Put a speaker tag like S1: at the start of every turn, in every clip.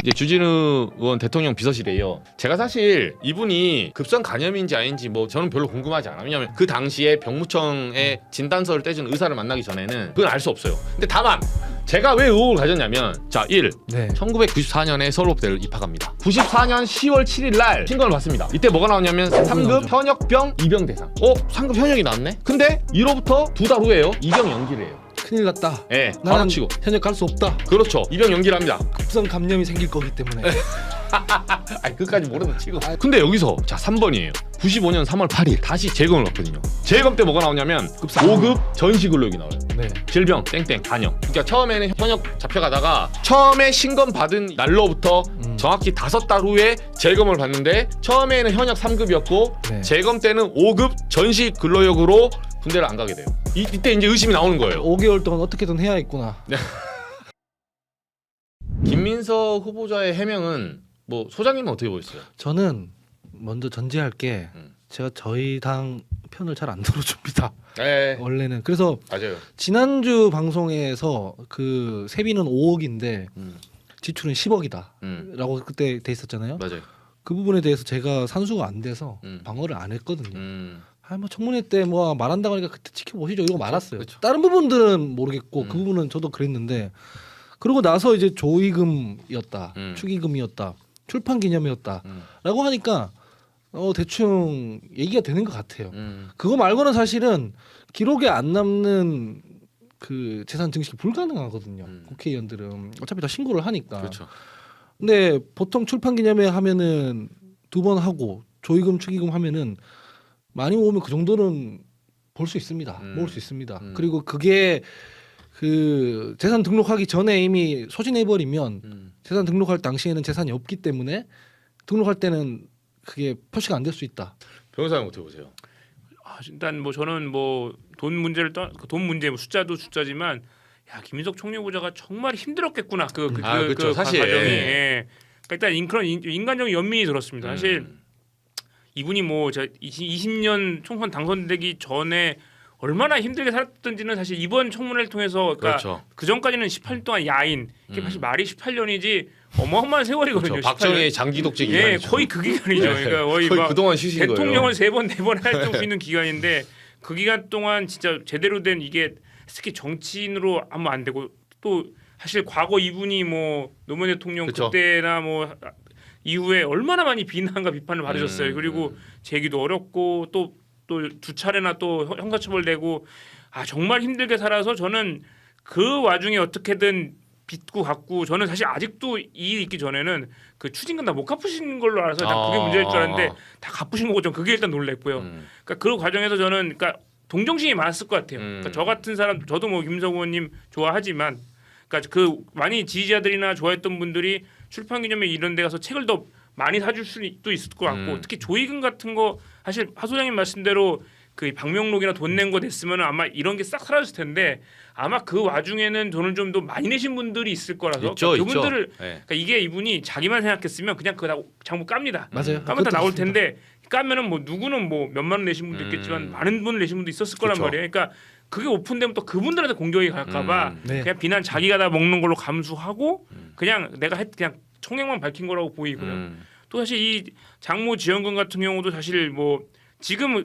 S1: 이제 주진우 의원 대통령 비서실이에요. 제가 사실 이분이 급성 간염인지 아닌지 뭐 저는 별로 궁금하지 않아요. 왜냐면 그 당시에 병무청에 진단서를 떼준 의사를 만나기 전에는 그건 알 수 없어요. 근데 다만 제가 왜 의혹을 가졌냐면 자 1.
S2: 네.
S1: 1994년에 서울업대를 입학합니다. 94년 10월 7일 날 신검을 받습니다. 이때 뭐가 나오냐면 3급 현역병 입영 대상. 3급 현역이 나왔네? 근데 1호부터 2달 후에요. 입영 연기를 해요.
S2: 큰일 났다.
S1: 예, 바로
S2: 나는
S1: 치고.
S2: 현역 갈 수 없다.
S1: 그렇죠. 입영 연기를 합니다.
S2: 급성 감염이 생길 거기 때문에.
S1: 아니 그까지 모르는 치고. 근데 여기서 자 3번이에요. 95년 3월 8일 다시 재검을 받거든요. 재검 때 뭐가 나오냐면 5급 전시근로역이 나와요.
S2: 네.
S1: 질병 땡땡 간염. 그러니까 처음에는 현역 잡혀가다가 처음에 신검 받은 날로부터 정확히 5달 후에 재검을 받는데 처음에는 현역 3급이었고
S2: 네.
S1: 재검 때는 5급 전시근로역으로 군대를 안 가게 돼요. 이때 이제 의심이 나오는 거예요.
S2: 5개월 동안 어떻게든 해야 했구나.
S1: 김민석 후보자의 해명은 뭐 소장님은 어떻게 보셨어요?
S2: 저는 먼저 전제할 게 제가 저희 당 편을 잘 안 들어줍니다.
S1: 네,
S2: 원래는. 그래서
S1: 맞아요.
S2: 지난주 방송에서 그 세비는 5억인데 지출은 10억이다 라고 그때 돼 있었잖아요.
S1: 맞아요.
S2: 그 부분에 대해서 제가 산수가 안 돼서 방어를 안 했거든요. 뭐 청문회 때 뭐 말한다고 하니까 그때 지켜보시죠 이러고 말았어요.
S1: 그쵸.
S2: 다른 부분들은 모르겠고 그 부분은 저도 그랬는데 그러고 나서 이제 조의금이었다, 축의금이었다, 출판 기념이었다 라고 하니까 대충 얘기가 되는 것 같아요. 그거 말고는 사실은 기록에 안 남는 그 재산 증식이 불가능하거든요. 국회의원들은 어차피 다 신고를 하니까.
S1: 그렇죠.
S2: 근데 보통 출판 기념회 하면은 2번 하고 조의금, 축의금 하면은 많이 모으면 그 정도는 볼 수 있습니다. 모을 수 있습니다. 그리고 그게 그 재산 등록하기 전에 이미 소진해 버리면 재산 등록할 당시에는 재산이 없기 때문에 등록할 때는 그게 표시가 안 될 수 있다.
S1: 변호사님 어떻게 보세요?
S3: 일단 뭐 저는 뭐 돈 문제를 돈 문제 뭐 숫자도 숫자지만 야 김민석 총리 후보자가 정말 힘들었겠구나
S1: 그렇죠. 사실.
S3: 과정이. 예. 그러니까 일단 그런 인간적인 연민이 들었습니다. 사실 이분이 뭐 20년 총선 당선되기 전에 얼마나 힘들게 살았던지는 사실 이번 청문회를 통해서 그러니까
S1: 그렇죠.
S3: 그 전까지는 18년 동안 야인 이게 사실 말이 18년이지 어마어마한 세월이거든요.
S1: 그렇죠. 박정희의 장기 독재
S3: 예,
S1: 기간이죠.
S3: 거의 그 기간이죠. 그러니까 거의 막
S1: 그동안 쉬신 거예요.
S3: 대통령을 3번 4번 할 수 있는 기간인데 그 기간 동안 진짜 제대로 된 이게 특히 정치인으로 하면 안 되고 또 사실 과거 이분이 뭐 노무현 대통령
S1: 그쵸.
S3: 그때나 뭐 이후에 얼마나 많이 비난과 비판을 받으셨어요. 그리고 재기도 어렵고 또 2차례나 또 형사처벌되고 정말 힘들게 살아서 저는 그 와중에 어떻게든 빚고 갚고 저는 사실 아직도 이 있기 전에는 그 추징금 다 못 갚으신 걸로 알아서 난 그게 문제일 줄 알았는데 다 갚으신 거고 전 그게 일단 놀랬고요. 그러니까 그 과정에서 저는 그러니까 동정심이 많았을 것 같아요. 그러니까 저 같은 사람 저도 뭐 김석 의원님 좋아하지만 그러니까 그 많이 지지자들이나 좋아했던 분들이 출판기념회 이런 데 가서 책을 더 많이 사줄 수도 있을 것 같고 특히 조의금 같은 거 사실 하 소장님 말씀대로 그 방명록이나 돈 낸 거 냈으면 아마 이런 게 싹 사라졌을 텐데 아마 그 와중에는 돈을 좀 더 많이 내신 분들이 있을 거라서
S1: 있죠,
S3: 그러니까 그분들을
S1: 있죠. 네.
S3: 그러니까 이게 이분이 자기만 생각했으면 그냥 그거 다 장부 깝니다.
S2: 맞아요.
S3: 까면 다
S2: 그것도
S3: 나올
S2: 있습니다.
S3: 텐데 까면은 뭐 누구는 뭐 몇만 원 내신 분도 있겠지만 많은 분 내신 분도 있었을 거란
S1: 그쵸.
S3: 말이에요. 그러니까 그게 오픈되면 또 그분들한테 공격이 갈까봐
S2: 네.
S3: 그냥 비난 자기가 다 먹는 걸로 감수하고 그냥 내가 그냥 총액만 밝힌 거라고 보이고요. 또 사실 이 장모 지원금 같은 경우도 사실 뭐 지금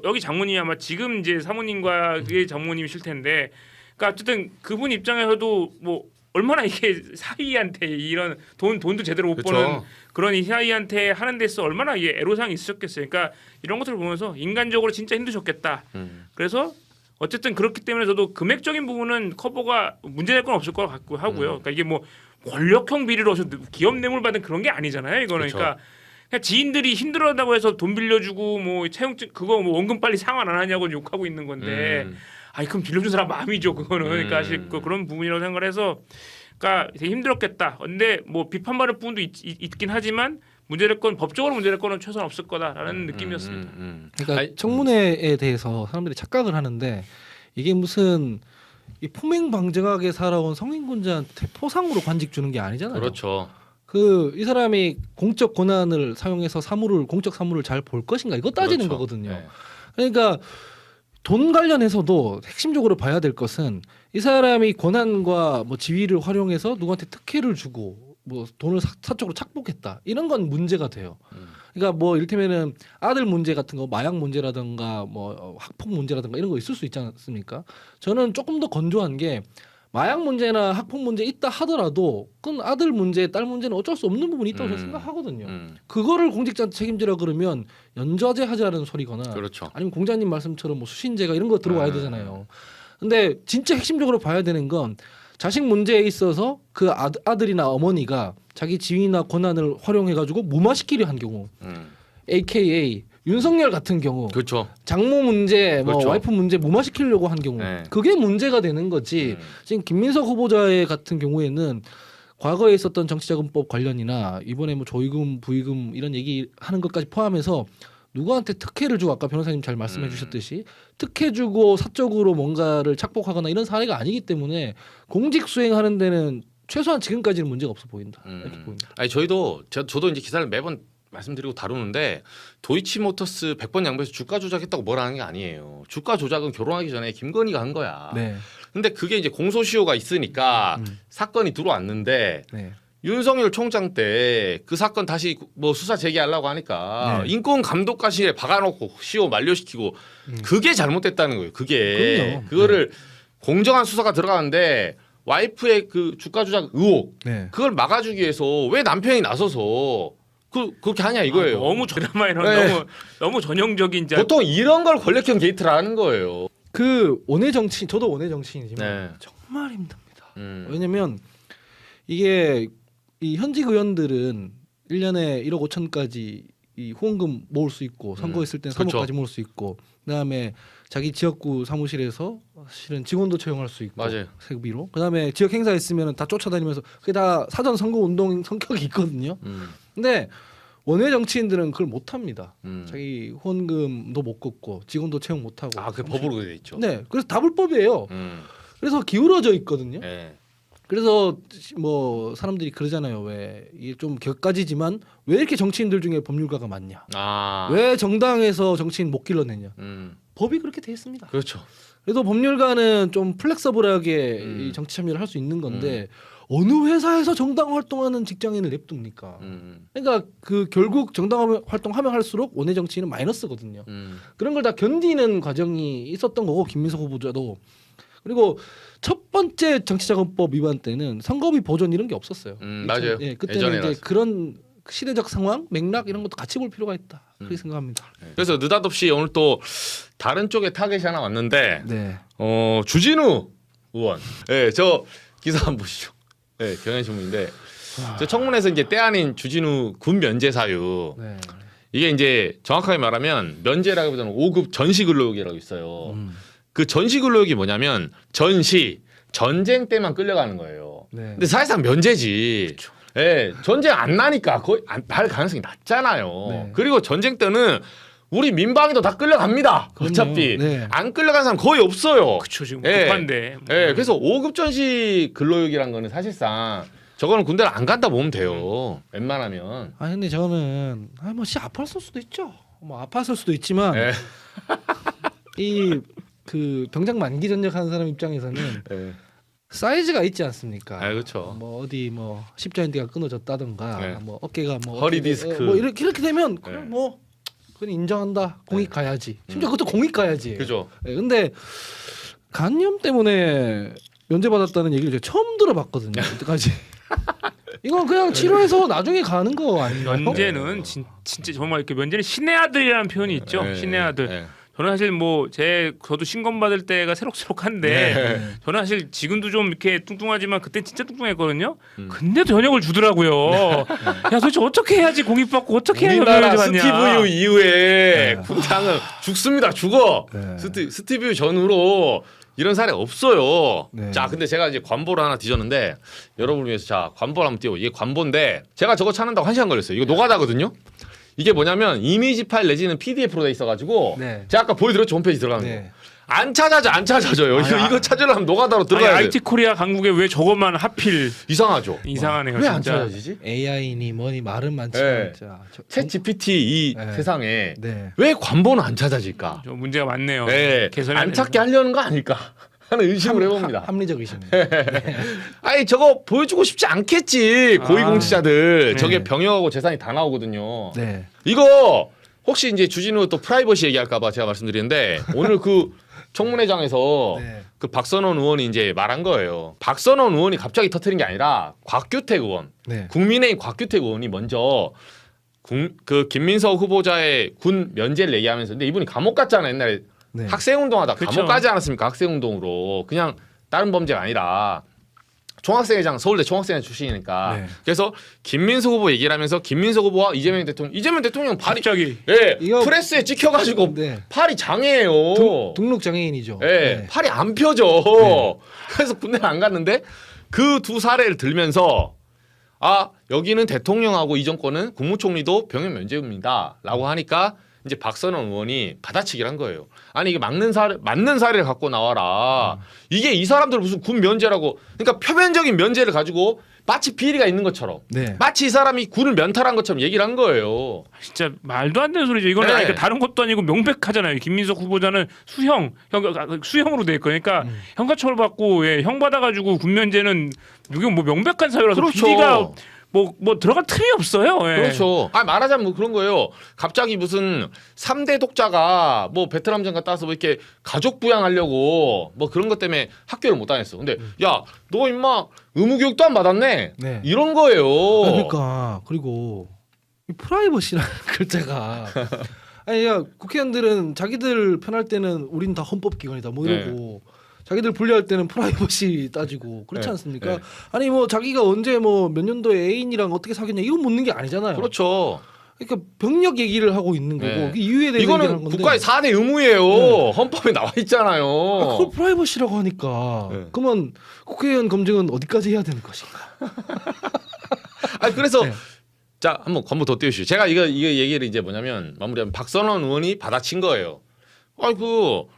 S3: 여기 장모님이 아마 지금 이제 사모님과 그의 장모님이실 텐데, 그러니까 어쨌든 그분 입장에서도 뭐 얼마나 이게 사위한테 이런 돈도 제대로 못
S1: 그쵸.
S3: 버는 그런 이 사위한테 하는 데서 얼마나 이게 애로사항이 있으셨겠어요. 그러니까 이런 것들을 보면서 인간적으로 진짜 힘드셨겠다. 그래서 어쨌든 그렇기 때문에 저도 금액적인 부분은 커버가 문제될 건 없을 것 같고 하고요. 그러니까 이게 뭐 권력형 비리로 기업 뇌물 받은 그런 게 아니잖아요. 이거는
S1: 그쵸.
S3: 그러니까 그냥 지인들이 힘들어한다고 해서 돈 빌려주고 뭐 채용증 그거 뭐 원금 빨리 상환 안 하냐고 욕하고 있는 건데 그럼 빌려준 사람 마음이죠. 그거는 그러니까 사실 그런 부분이라고 생각을 해서 그러니까 되게 힘들었겠다. 근데 뭐 비판받을 부분도 있긴 하지만 문제될 건 법적으로 문제될 거는 최소한 없을 거다라는 느낌이었습니다.
S2: 그러니까 청문회에 대해서 사람들이 착각을 하는데 이게 무슨 이 포맹방정하게 살아온 성인군자한테 포상으로 관직 주는 게 아니잖아요.
S1: 그렇죠.
S2: 이 사람이 공적 권한을 사용해서 공적 사무를 잘 볼 것인가 이거 따지는
S1: 그렇죠.
S2: 거거든요.
S1: 네.
S2: 그러니까 돈 관련해서도 핵심적으로 봐야 될 것은 이 사람이 권한과 뭐 지위를 활용해서 누구한테 특혜를 주고 뭐 돈을 사적으로 착복했다 이런 건 문제가 돼요. 그러니까 뭐 이를테면은 아들 문제 같은 거 마약 문제라든가 뭐 학폭 문제라든가 이런 거 있을 수 있지 않습니까? 저는 조금 더 건조한 게 마약 문제나 학폭 문제 있다 하더라도 그건 아들 문제, 딸 문제는 어쩔 수 없는 부분이 있다고 저는 생각하거든요. 그거를 공직자한테 책임지라 그러면 연좌제 하자는 소리거나
S1: 그렇죠.
S2: 아니면 공자님 말씀처럼 뭐 수신제가 이런 거 들어와야 되잖아요. 근데 진짜 핵심적으로 봐야 되는 건 자식 문제에 있어서 그 아들이나 어머니가 자기 지위나 권한을 활용해가지고 무마시키려 한 경우, AKA 윤석열 같은 경우,
S1: 그렇죠.
S2: 장모 문제, 뭐
S1: 그렇죠.
S2: 와이프 문제 무마시키려고 한 경우,
S1: 네.
S2: 그게 문제가 되는 거지. 지금 김민석 후보자의 같은 경우에는 과거에 있었던 정치자금법 관련이나 이번에 뭐 조의금, 부의금 이런 얘기하는 것까지 포함해서 누구한테 특혜를 주고 아까 변호사님 잘 말씀해 주셨듯이 특혜 주고 사적으로 뭔가를 착복하거나 이런 사례가 아니기 때문에 공직 수행하는 데는 최소한 지금까지는 문제가 없어 보인다. 이렇게 보입니다.
S1: 아니 저도 이제 기사를 매번 말씀드리고 다루는데 도이치모터스 100번 양보해서 주가 조작했다고 뭐라는 게 아니에요. 주가 조작은 결혼하기 전에 김건희가 한 거야.
S2: 네.
S1: 근데 그게 이제 공소시효가 있으니까 사건이 들어왔는데
S2: 네.
S1: 윤석열 총장 때 그 사건 다시 뭐 수사 제기하려고 하니까
S2: 네.
S1: 인권감독관실에 박아놓고 시효 만료시키고 그게 잘못됐다는 거예요. 그게
S2: 그럼요.
S1: 그거를 공정한 수사가 들어가는데 와이프의 그 주가 조작 의혹
S2: 네.
S1: 그걸 막아주기 위해서 왜 남편이 나서서 그렇게 하냐 이거예요.
S3: 너무 드라마 이런
S1: 네.
S3: 너무 전형적인 이제
S1: 보통 이런 걸 권력형 게이트를 하는 거예요.
S2: 그 원외 정치인, 저도 원외 정치인이지만
S1: 네.
S2: 정말 힘듭니다.
S1: 음.
S2: 왜냐면 이게 이 현직 의원들은 1년에 1억 5천까지 이 후원금 모을 수 있고 선거했을 때는 3억까지
S1: 그렇죠.
S2: 모을 수 있고 그다음에 자기 지역구 사무실에서 실은 직원도 채용할 수 있고
S1: 맞아요.
S2: 세비로 그다음에 지역 행사 있으면 다 쫓아다니면서 그게 다 사전 선거 운동 성격이 있거든요. 근데 원외 정치인들은 그걸 못 합니다. 자기 후원금도 못 걷고 직원도 채용 못 하고.
S1: 아, 그 법으로 돼 있죠.
S2: 네, 그래서 다 불법이에요. 그래서 기울어져 있거든요.
S1: 네.
S2: 그래서 뭐 사람들이 그러잖아요. 왜 이게 좀 격가지지만 왜 이렇게 정치인들 중에 법률가가 많냐?
S1: 아.
S2: 왜 정당에서 정치인 못 길러내냐? 법이 그렇게 돼 있습니다.
S1: 그렇죠.
S2: 그래도 법률가는 좀 플렉서블하게 이 정치 참여를 할 수 있는 건데 어느 회사에서 정당 활동하는 직장인을 냅둡니까? 그러니까 그 결국 정당 활동하면 할수록 원외 정치인은 마이너스거든요. 그런 걸 다 견디는 과정이 있었던 거고 김민석 후보자도. 그리고 첫 번째 정치자금법 위반 때는 선거비 보전 이런 게 없었어요.
S1: 맞아요.
S2: 예, 그때는 이제
S1: 예전에라서.
S2: 그런 시대적 상황, 맥락 이런 것도 같이 볼 필요가 있다. 그렇게 생각합니다.
S1: 그래서 느닷없이 오늘 또 다른 쪽에 타겟이 하나 왔는데
S2: 네.
S1: 주진우 의원. 네, 저 기사 한번 보시죠. 네, 경향신문인데 저 청문회에서 이제 때 아닌 주진우 군 면제 사유.
S2: 네.
S1: 이게 이제 정확하게 말하면 면제라기보다는 5급 전시 근로역이라고 있어요. 그 전시 근로역이 뭐냐면 전쟁 때만 끌려가는 거예요.
S2: 네.
S1: 근데 사실상 면제지. 예, 전쟁 안 나니까 거의 날 가능성이 낮잖아요.
S2: 네.
S1: 그리고 전쟁 때는 우리 민방위도 다 끌려갑니다.
S2: 그럼요.
S1: 어차피
S2: 네.
S1: 안 끌려가는 사람 거의 없어요.
S3: 그쵸 지금
S1: 예.
S3: 급한데.
S1: 예, 그래서 5급 전시 근로역이란 거는 사실상 저거는 군대를 안 간다 보면 돼요. 웬만하면.
S2: 아 근데 저는 뭐씨 아팠을 수도 있죠. 뭐 아팠을 수도 있지만
S1: 예.
S2: 이 그 병장 만기 전역하는 사람 입장에서는
S1: 예.
S2: 사이즈가 있지 않습니까?
S1: 아, 그렇죠.
S2: 뭐 어디 뭐 십자인대가 끊어졌다든가
S1: 네.
S2: 뭐 어깨가 뭐
S1: 허리
S2: 어떻게,
S1: 디스크.
S2: 뭐 이렇게 되면 그래
S1: 네.
S2: 뭐 그건 인정한다. 공익 가야지. 심지어 그것도 공익 가야지.
S1: 그죠.
S2: 네, 근데 간염 때문에 면제받았다는 얘기를 제가 처음 들어봤거든요. 이때까지. 이건 그냥 치료해서 나중에 가는 거 아닌가요?
S3: 면제는 진짜 정말 이렇게 면제는 신의 아들이라는 표현이 있죠.
S1: 예,
S3: 신의 아들.
S1: 예.
S3: 저는 사실 저도 신검 받을 때가 새록새록한데
S1: 네.
S3: 저는 사실 지금도 좀 이렇게 뚱뚱하지만 그때 진짜 뚱뚱했거든요. 근데도 현역을 주더라고요. 야 도대체 어떻게 해야지 공익 받고 어떻게 해야
S1: 우리나라
S3: 면제받냐.
S1: 스티브유 이후에 군장은 죽습니다. 죽어.
S2: 네.
S1: 스티브유 전후로 이런 사례 없어요.
S2: 네.
S1: 자, 근데 제가 이제 관보를 하나 뒤졌는데 여러분을 위해서 자 관보를 한번 띄워. 이게 관보인데 제가 저거 찾는다고 1시간 걸렸어요. 이거 노가다거든요. 이게 뭐냐면 이미지 파일 내지는 PDF로 돼 있어가지고
S2: 네.
S1: 제가 아까 보여드렸죠 홈페이지 들어가는
S2: 네.
S1: 거. 안 찾아져요. 이거 찾으려면 노가다로 들어가야 돼.
S3: IT 코리아 강국에 왜 저것만 하필
S1: 이상하죠.
S3: 이상하네요.
S1: 왜 안
S3: 진짜.
S1: 찾아지지?
S2: AI니 뭐니 말은 많지만
S1: 네.
S2: 진짜
S1: 챗 GPT 이
S2: 네.
S1: 세상에
S2: 네.
S1: 왜 관보는 안 찾아질까?
S3: 좀 문제가 많네요.
S1: 네.
S3: 개선해야
S1: 안 찾게
S3: 되는
S1: 하려는 거 아닐까? 하는 의심을 해봅니다.
S2: 합리적 의심.
S1: 아니 저거 보여주고 싶지 않겠지 고위공직자들.
S3: 네.
S1: 저게 병역하고 재산이 다 나오거든요.
S2: 네.
S1: 이거 혹시 이제 주진우 또 프라이버시 얘기할까봐 제가 말씀드리는데 오늘 그 청문회장에서
S2: 네.
S1: 그 박선원 의원이 이제 말한 거예요. 박선원 의원이 갑자기 터뜨린 게 아니라 곽규택 의원,
S2: 네.
S1: 국민의힘 곽규택 의원이 먼저 그 김민석 후보자의 군 면제를 얘기하면서 근데 이분이 감옥 갔잖아 옛날에
S2: 네.
S1: 학생운동하다
S3: 그쵸.
S1: 감옥 가지 않았습니까? 학생운동으로 그냥 다른 범죄가 아니라 총학생회장 서울대 총학생회 출신이니까
S2: 네.
S1: 그래서 김민석 후보 얘기를 하면서 김민석 후보와 이재명 대통령 발이
S3: 갑자기
S1: 예
S2: 이거-
S1: 프레스에 찍혀가지고
S2: 네.
S1: 팔이 장애예요.
S2: 등록 장애인이죠.
S1: 예,
S2: 네.
S1: 팔이 안 펴져. 그래서 군대를 안 갔는데 그 두 사례를 들면서 아 여기는 대통령하고 이 정권은 국무총리도 병역 면제입니다라고 하니까 이제 박선원 의원이 받아치기를 한 거예요. 아니 이게 맞는 사례를 갖고 나와라. 이게 이 사람들 무슨 군 면제라고 그러니까 표면적인 면제를 가지고 마치 비리가 있는 것처럼
S2: 네.
S1: 마치 이 사람이 군을 면탈한 것처럼 얘기를 한 거예요.
S3: 진짜 말도 안 되는 소리죠. 이거는
S1: 네.
S3: 그러니까 다른 것도 아니고 명백하잖아요. 김민석 후보자는 수형으로 돼 있고 그러니까 형사처벌 받고 예, 형 받아가지고 군면제는 이게 뭐 명백한 사유라서
S1: 그렇죠.
S3: 비리가 뭐 들어갈 틈이 없어요. 예.
S1: 그렇죠. 아 말하자면 뭐 그런 거예요. 갑자기 무슨 3대 독자가 뭐 베트남전 갔다 와서 뭐 이렇게 가족 부양하려고 뭐 그런 것 때문에 학교를 못 다녔어. 근데 야 너 임마 의무교육도 안 받았네.
S2: 네.
S1: 이런 거예요.
S2: 그러니까 그리고 이 프라이버시라는 글자가 아니 야 국회의원들은 자기들 편할 때는 우린 다 헌법기관이다 뭐 이러고 자기들 불리할 때는 프라이버시 따지고 그렇지
S1: 네.
S2: 않습니까?
S1: 네.
S2: 아니 뭐 자기가 언제 뭐 몇 년도에 애인이랑 어떻게 사귀었냐 이건 묻는 게 아니잖아요.
S1: 그렇죠.
S2: 그러니까 병력 얘기를 하고 있는 거고
S1: 네.
S2: 그 이유에 대해서 얘기를
S1: 이거는
S2: 하는 건데
S1: 국가의 4대 의무예요. 헌법에 나와 있잖아요.
S2: 그걸 프라이버시라고 하니까
S1: 네.
S2: 그러면 국회의원 검증은 어디까지 해야 되는 것인가?
S1: 아니 그래서
S2: 네.
S1: 자 한번 더 띄우시죠. 제가 이거 얘기를 이제 뭐냐면 마무리하면 박선원 의원이 받아친 거예요. 아이고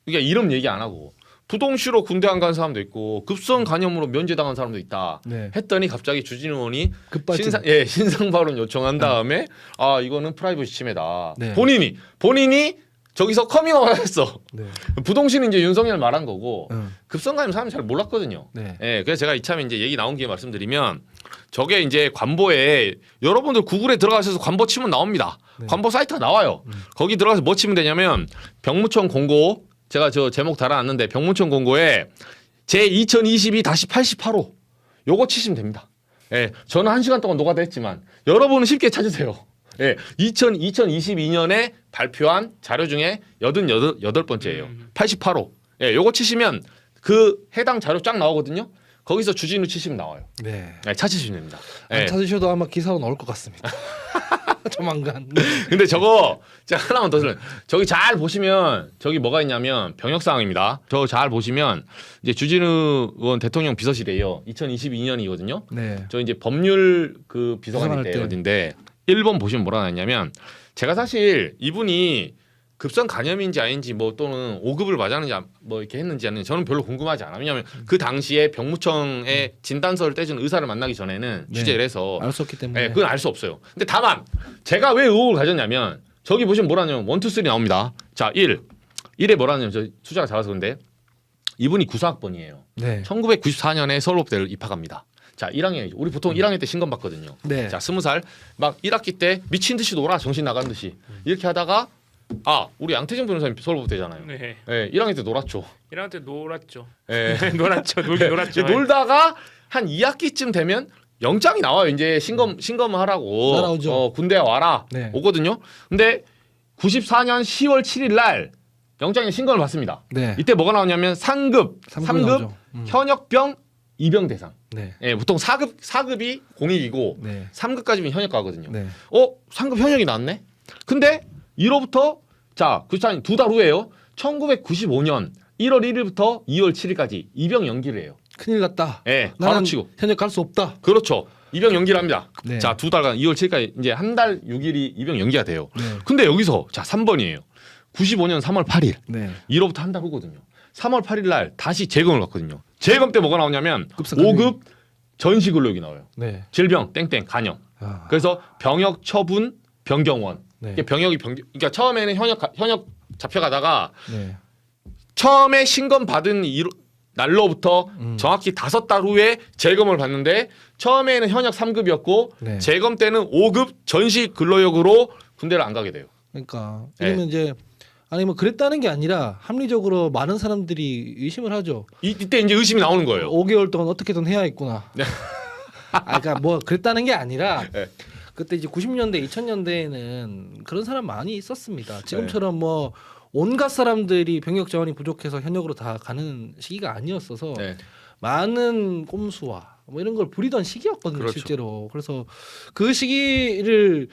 S1: 이게 이름 얘기 안 하고 부동시로 군대 안 간 사람도 있고 급성 간염으로 면제당한 사람도 있다.
S2: 네.
S1: 했더니 갑자기 주진우 의원이
S2: 급발진.
S1: 신상 발언 요청한 다음에 아 이거는 프라이버시 침해다.
S2: 네.
S1: 본인이 저기서 커밍아웃 했어.
S2: 네.
S1: 부동시는 이제 윤석열 말한 거고
S2: 응.
S1: 급성 간염 사람이 잘 몰랐거든요.
S2: 네.
S1: 예, 그래서 제가 이참에 이제 얘기 나온 김에 말씀드리면 저게 이제 관보에 여러분들 구글에 들어가셔서 관보 치면 나옵니다.
S2: 네.
S1: 관보 사이트가 나와요. 거기 들어가서 뭐 치면 되냐면 병무청 공고 제가 저 제목 달아놨는데 병무청 공고에 제 2022-88호 요거 치시면 됩니다. 예, 저는 1시간 동안 노가다 했지만 여러분은 쉽게 찾으세요. 예, 2022년에 발표한 자료 중에 88번째예요. 88호. 예, 요거 치시면 그 해당 자료 쫙 나오거든요. 거기서 주진우 치시면 나와요.
S2: 네.
S1: 네, 찾으시면 됩니다.
S2: 안
S1: 예.
S2: 찾으셔도 아마 기사로 나올 것 같습니다. 조만간.
S1: 근데 저거 제가 하나만 더 들려. 저기 잘 보시면 저기 뭐가 있냐면 병역 상황입니다. 저 잘 보시면 이제 주진우 의원 대통령 비서실이에요. 2022년이거든요.
S2: 네.
S1: 저 이제 법률 그 비서관일
S2: 비서관일
S1: 때
S2: 때.
S1: 어딘데 1번 보시면 뭐라 나왔냐면 제가 사실 이분이 급성 간염인지 아닌지 뭐 또는 5급을 맞았는지 뭐 이렇게 했는지 아닌지 저는 별로 궁금하지 않아요. 왜냐하면 그 당시에 병무청에 진단서를 떼준 의사를 만나기 전에는
S2: 네.
S1: 취재를 해서
S2: 알 수 없기 때문에.
S1: 네, 그건 알 수 없어요. 근데 다만 제가 왜 의혹을 가졌냐면 저기 보시면 뭐라냐면 1, 2, 3 나옵니다. 자, 1에 뭐라냐면 저 숫자가 작아서 그런데 이분이 구사학번이에요.
S2: 네.
S1: 1994년에 서울법대를 입학합니다. 자, 1학년이죠. 우리 보통 1학년 때 신검 받거든요.
S2: 네.
S1: 자, 20살 막 1학기 때 미친 듯이 놀아 정신 나간 듯이 이렇게 하다가 아, 우리 양태정 변호사님 서울법대잖아요.
S3: 네.
S1: 예, 1학년 때 놀았죠.
S3: 1학년 때 놀았죠.
S1: 예.
S3: 놀았죠. 놀긴 놀았죠.
S1: 놀다가 한 2학기쯤 되면 영장이 나와요. 이제 신검을 하라고.
S2: 날아오죠.
S1: 군대 와라.
S2: 네.
S1: 오거든요. 근데 94년 10월 7일 날 영장에 신검을 받습니다.
S2: 네.
S1: 이때 뭐가 나오냐면 상급
S2: 삼급이 나오죠.
S1: 현역병 입영 대상.
S2: 네.
S1: 예, 보통 4급이 공익이고
S2: 네.
S1: 3급까지면 현역 가거든요.
S2: 네.
S1: 상급 현역이 나왔네. 근데 이로부터 자, 94년 2달 후에요. 1995년 1월 1일부터 2월 7일까지 입영 연기를 해요.
S2: 큰일 났다.
S1: 예,
S2: 나는
S1: 바로치고.
S2: 현역 갈 수 없다.
S1: 그렇죠. 입영 연기를 합니다.
S2: 네.
S1: 자, 2달간 2월 7일까지 이제 한 달 6일이 입영 연기가 돼요.
S2: 네.
S1: 근데 여기서 자, 3번이에요. 95년 3월 8일.
S2: 네.
S1: 이로부터 한 달 후거든요. 3월 8일 날 다시 재검을 갔거든요. 재검 때 뭐가 나오냐면
S2: 급성 간염이.
S1: 5급 전시 근로역이 나와요.
S2: 네.
S1: 질병 땡땡 간염.
S2: 아.
S1: 그래서 병역 처분 변경원.
S2: 네.
S1: 이게 병역이 그러니까 처음에는 현역 잡혀가다가
S2: 네.
S1: 처음에 신검 받은 날로부터 정확히 5달 후에 재검을 받는데 처음에는 현역 3급이었고
S2: 네.
S1: 재검 때는 5급 전시 근로역으로 군대를 안 가게 돼요.
S2: 그러니까
S1: 네.
S2: 이러면 이제 아니 뭐 그랬다는 게 아니라 합리적으로 많은 사람들이 의심을 하죠.
S1: 이때 이제 의심이 나오는 거예요.
S2: 5개월 동안 어떻게든 해야 했구나.
S1: 네.
S2: 그러니까 뭐 그랬다는 게 아니라
S1: 네.
S2: 그때 이제 90년대, 2000년대에는 그런 사람 많이 있었습니다.
S1: 네.
S2: 지금처럼 뭐 온갖 사람들이 병역 자원이 부족해서 현역으로 다 가는 시기가 아니었어서
S1: 네.
S2: 많은 꼼수와 뭐 이런 걸 부리던 시기였거든요,
S1: 그렇죠.
S2: 실제로. 그래서 그 시기를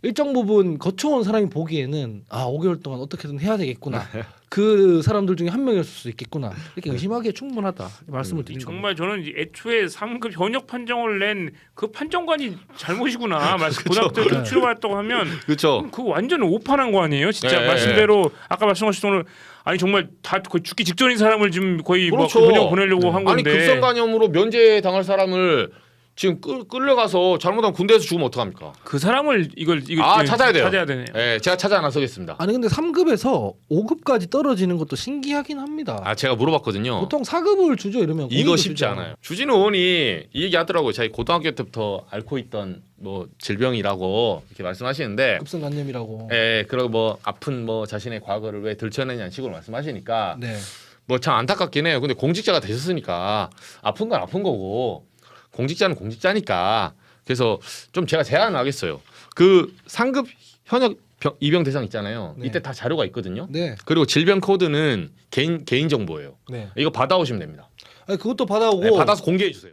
S2: 일정 부분 거쳐온 사람이 보기에는 5개월 동안 어떻게든 해야 되겠구나. 그 사람들 중에 한 명이었을 수 있겠구나. 이렇게 의심하기에 충분하다. 말씀을 드린 겁니다.
S3: 정말 저는 애초에 3급 현역 판정을 낸 그 판정관이 잘못이구나.
S1: 그렇죠.
S3: 고등학교 출발했다고 하면
S1: 그렇죠.
S3: 그거 완전 오판한 거 아니에요? 진짜
S1: 네.
S3: 말씀대로 아까 말씀하신 대로 아니 정말 다 거의 죽기 직전인 사람을 지금 거의
S1: 그렇죠.
S3: 뭐 그냥 보내려고 한
S1: 아니
S3: 건데.
S1: 급성 간염으로 면제 당할 사람을 지금 끌려가서 잘못하면 군대에서 죽으면 어떡합니까?
S3: 그 사람을 이걸
S1: 찾아야 돼요.
S3: 찾아야 되네요.
S1: 네, 제가 찾아 나서겠습니다.
S2: 아니 근데 3급에서 5급까지 떨어지는 것도 신기하긴 합니다.
S1: 제가 물어봤거든요.
S2: 보통 4급을 주죠 이러면.
S1: 이거
S2: 공익을
S1: 쉽지
S2: 주죠.
S1: 않아요. 주진우 의원이 이 얘기 하더라고요. 자기 고등학교 때부터 앓고 있던 뭐 질병이라고 이렇게 말씀하시는데,
S2: 급성 간염이라고.
S1: 그리고 뭐 아픈 뭐 자신의 과거를 왜 들춰내냐는 식으로 말씀하시니까
S2: 네.
S1: 뭐 참 안타깝긴 해요. 근데 공직자가 되셨으니까 아픈 건 아픈 거고 공직자는 공직자니까 그래서 좀 제가 제안을 하겠어요. 그 상급 현역 입영 대상 있잖아요.
S2: 네.
S1: 이때 다 자료가 있거든요.
S2: 네.
S1: 그리고 질병 코드는 개인 정보예요.
S2: 네.
S1: 이거 받아오시면 됩니다.
S2: 아니 그것도 받아오고
S1: 네, 받아서 공개해 주세요.